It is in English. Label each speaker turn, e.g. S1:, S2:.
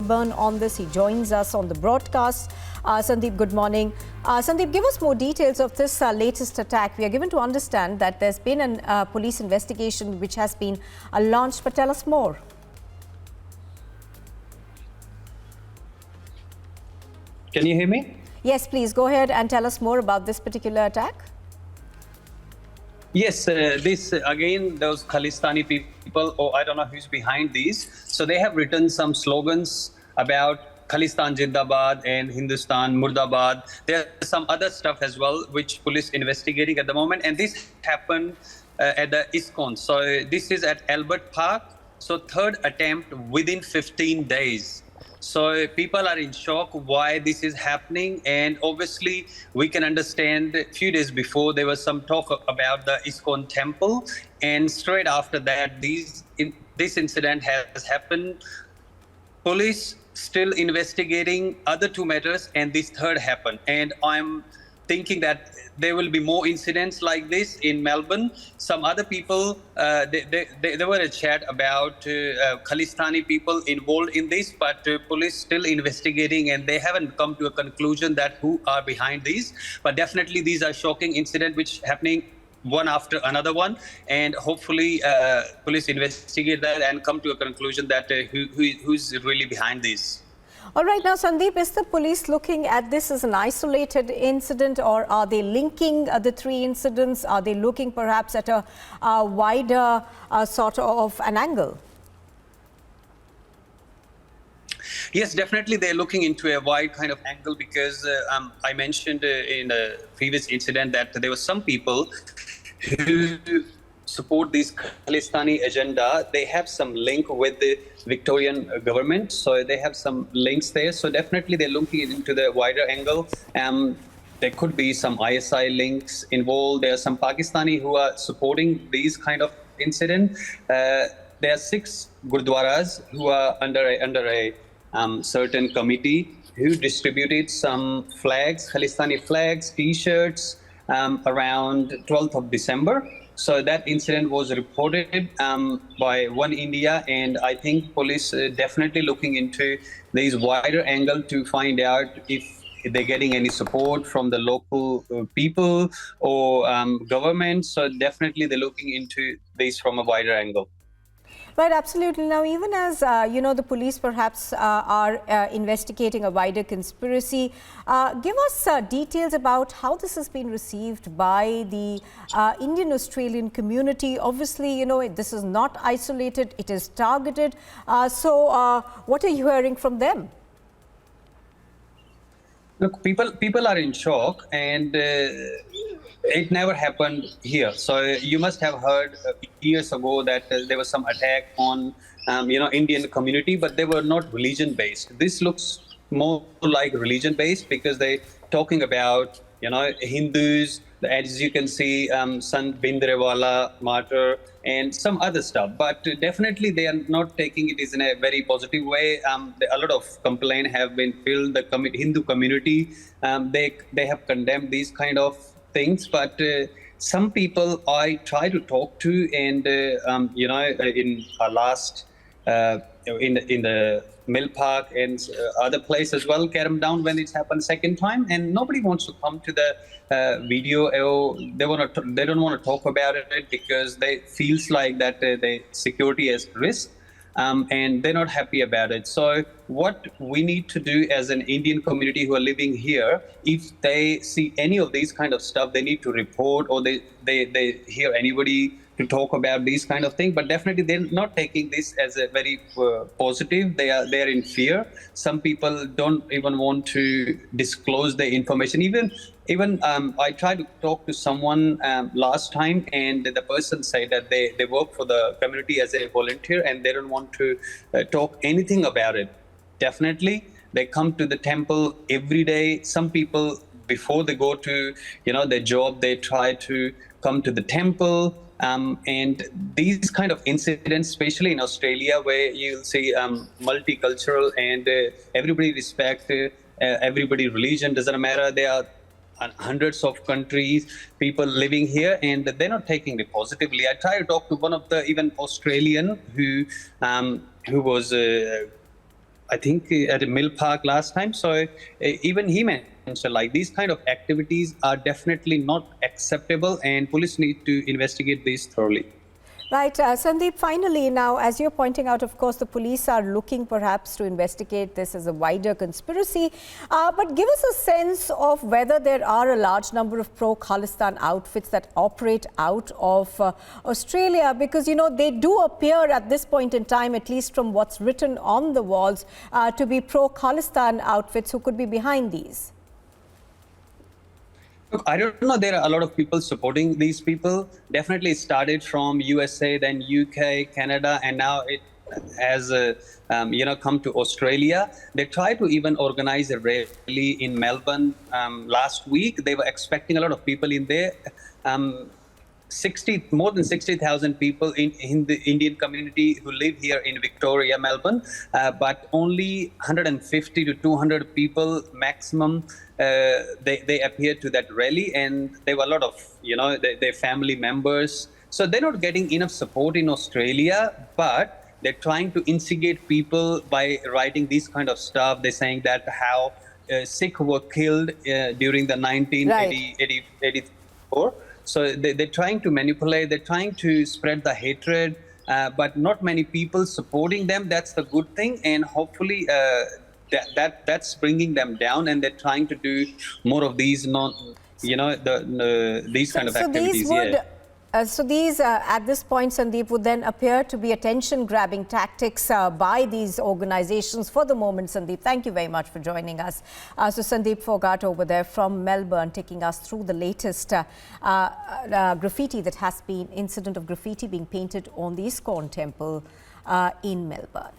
S1: Melbourne on this. He joins us on the broadcast. Sandeep, good morning. Sandeep, give us more details of this latest attack. We are given to understand that there's been a police investigation which has been launched, but tell us more.
S2: Can you hear me?
S1: Yes, please go ahead and tell us more about this particular attack.
S2: Yes, again, those Khalistani people, I don't know who's behind these. So they have written some slogans about Khalistan Jindabad and Hindustan Murdabad. There's some other stuff as well, which police investigating at the moment. And this happened at the Iskcon. So this is at Albert Park. So third attempt within 15 days. So people are in shock why this is happening, and obviously we can understand a few days before there was some talk about the Iskcon temple, and straight after that this incident has happened. Police still investigating other two matters, and this third happened, and I'm thinking that there will be more incidents like this in Melbourne. Some other people, there were a chat about Khalistani people involved in this, but police still investigating, and they haven't come to a conclusion that who are behind these. But definitely these are shocking incidents which happening one after another one, and hopefully police investigate that and come to a conclusion that who's really behind this.
S1: All right, now Sandeep, is the police looking at this as an isolated incident, or are they linking the three incidents? Are they looking perhaps at a wider sort of an angle?
S2: Yes, definitely they're looking into a wide kind of angle, because I mentioned in a previous incident that there were some people who support this Khalistani agenda. They have some link with the Victorian government, so they have some links there. So definitely they're looking into the wider angle. There could be some ISI links involved. There are some Pakistani who are supporting these kind of incident. There are 6 gurdwaras who are under a certain committee who distributed some flags, Khalistani flags, T-shirts around 12th of December. So that incident was reported by One India, and I think police definitely looking into this wider angle to find out if they're getting any support from the local people or government. So definitely they're looking into this from a wider angle.
S1: Right, absolutely. Now, even as, the police perhaps are investigating a wider conspiracy, give us details about how this has been received by the Indian-Australian community. Obviously, this is not isolated, it is targeted. So what are you hearing from them?
S2: Look, people are in shock, and it never happened here. So you must have heard years ago that there was some attack on, Indian community, but they were not religion-based. This looks more like religion-based, because they're talking about, Hindus, as you can see, Sant Bhindrewala martyr, and some other stuff. But definitely they are not taking it in a very positive way. A lot of complaints have been filled. The Hindu community, they have condemned these kind of things. But some people I try to talk to, and in our last in the Mill Park and other place as well, Caram Down, when it's happened second time, and nobody wants to come to the video. They don't want to talk about it because they feels like that the security is risk, and they're not happy about it. So what we need to do as an Indian community who are living here, if they see any of these kind of stuff, they need to report, or they hear anybody to talk about these kind of things. But definitely they're not taking this as a very positive. They are in fear. Some people don't even want to disclose the information. Even I tried to talk to someone last time, and the person said that they work for the community as a volunteer, and they don't want to talk anything about it. Definitely they come to the temple every day. Some people, before they go to their job, they try to come to the temple. And these kind of incidents, especially in Australia, where you'll see multicultural, and everybody respect everybody religion, doesn't matter. There are hundreds of countries, people living here, and they're not taking it positively. I tried to talk to one of the even Australian who was I think at a Mill Park last time. So even he mentioned like these kind of activities are definitely not acceptable, and police need to investigate these thoroughly.
S1: Right. Sandeep, finally, now, as you're pointing out, of course, the police are looking perhaps to investigate this as a wider conspiracy. But give us a sense of whether there are a large number of pro-Khalistan outfits that operate out of Australia, because, you know, they do appear at this point in time, at least from what's written on the walls, to be pro-Khalistan outfits who could be behind these.
S2: Look, I don't know. There are a lot of people supporting these people. Definitely started from USA, then UK, Canada, and now it has come to Australia. They tried to even organize a rally in Melbourne last week. They were expecting a lot of people in there. More than 60,000 people in the Indian community who live here in Victoria, Melbourne, but only 150 to 200 people maximum. They appeared to that rally, and there were a lot of their family members. So they're not getting enough support in Australia, but they're trying to instigate people by writing these kind of stuff. They're saying that how Sikh were killed during the 1984. So they're trying to manipulate, they're trying to spread the hatred, but not many people supporting them. That's the good thing. And hopefully that's bringing them down, and they're trying to do more of these these kind of activities.
S1: So these, at this point, Sandeep, would then appear to be attention-grabbing tactics by these organizations for the moment. Sandeep, thank you very much for joining us. So Sandeep Fogart over there from Melbourne, taking us through the latest graffiti that has been, incident of graffiti being painted on the Iskcon temple in Melbourne.